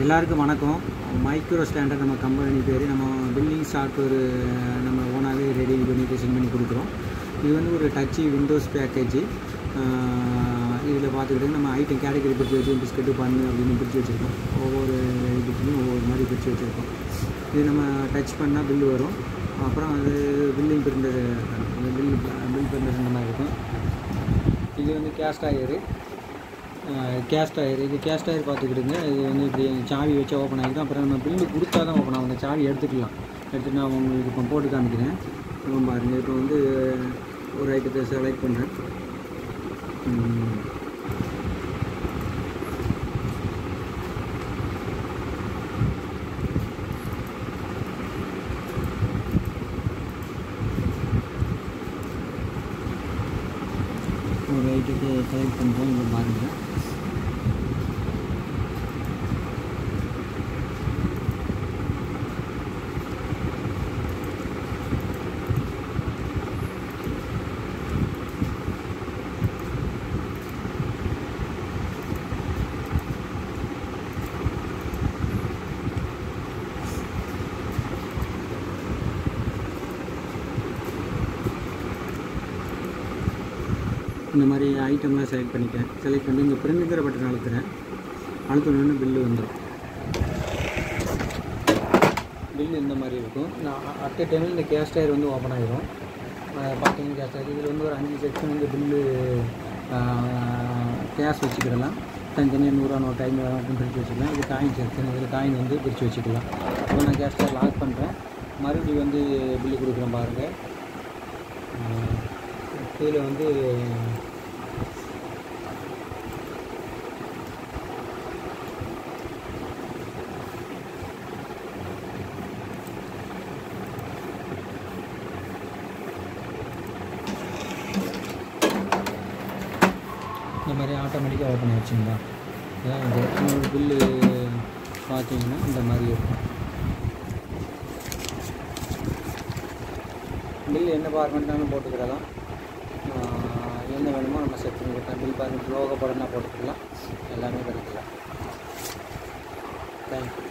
எல்லாருக்கும் வணக்கம். Micro standard நம்ம கம்பெனி பேர். நம்ம பில்லிங் சாஃப்ட்வேர் நம்ம ஓனாகவே ரெடி பண்ணி டிசைன் பண்ணி கொடுக்குறோம். இது வந்து ஒரு டச்சு விண்டோஸ் பேக்கேஜ். இதில் பார்த்துக்கிட்டு நம்ம ஐட்டம் கேட்டகரி பிரித்து வச்சு பிஸ்கெட்டு பண்ணு அப்படின்னு பிரித்து வச்சுருக்கோம். ஒவ்வொரு இதுக்குமே ஒவ்வொரு மாதிரி பிரித்து வச்சுருக்கோம். இது நம்ம டச் பண்ணால் பில்லு வரும். அப்புறம் அது பில்லிங் பிரிண்டர் பில் பிரிண்டர் இந்த மாதிரி இருக்கும். இது வந்து கேஸ்ட் ஆயரு. இது கேஸ்ட் ஆயர் பார்த்துக்கிடுங்க. இது வந்து இப்படி சாவி வச்சு ஓப்பன் ஆகிடும். அப்புறம் நம்ம பில்லு கொடுத்தா தான் ஓப்பன் ஆகும். அந்த சாவி எடுத்துக்கலாம். எடுத்துகிட்டு நான் உங்களுக்கு இப்போ போட்டு காமிக்கிறேன். பாருங்கள். இப்போ வந்து ஒரு ஐட்டத்தை செலக்ட் பண்ணுறேன். ஒரு ஐட்டத்தை செலக்ட் பண்ணுறோம். இப்போ பாருங்கள். இந்த மாதிரி ஐட்டம்லாம் செலக்ட் பண்ணிட்டேன். செலக்ட் பண்ணி இங்கே பிரிண்டுங்கிற பட்டன் அழுத்தணுன்னு பில்லு வந்துடும். பில்லு இந்த மாதிரி இருக்கும். நான் அட் டைமில் இந்த கேஸ்ட் ஆயர் வந்து ஓப்பன் ஆகிடும். பார்த்தீங்கன்னா கேஸ்ட் ஆயர் இதில் வந்து ஒரு 5 செக்ஷன் வந்து பில்லு கேஷ் வச்சுக்கிடலாம். தனித்தனியாக 100 நோட் 500 பிரித்து வச்சுக்கலாம். இது காயின் செக்ஷன். இதில் காயின் வந்து பிரித்து வச்சுக்கலாம். இப்போ நான் கேஸ்ட் ஆயர் லாக் பண்ணுறேன். மறுபடியும் வந்து பில்லு கொடுக்குறேன் பாருங்கள். இதில் வந்து இந்த மாதிரி ஆட்டோமேட்டிக்காக ஓப்பன் ஆகிடுச்சுங்களா. இந்த பில்லு பார்த்தீங்கன்னா இந்த மாதிரி இருக்கும். பில் என்ன பார்மெண்ட்டாலும் போட்டுக்கிறலாம். என்ன வேணுமோ நம்ம செட் பண்ணி கொடுக்கலாம். பில் பார்மெண்ட் லோகோ படம்னா போட்டுக்கலாம். எல்லாமே பண்ணிக்கலாம். தேங்க்யூ.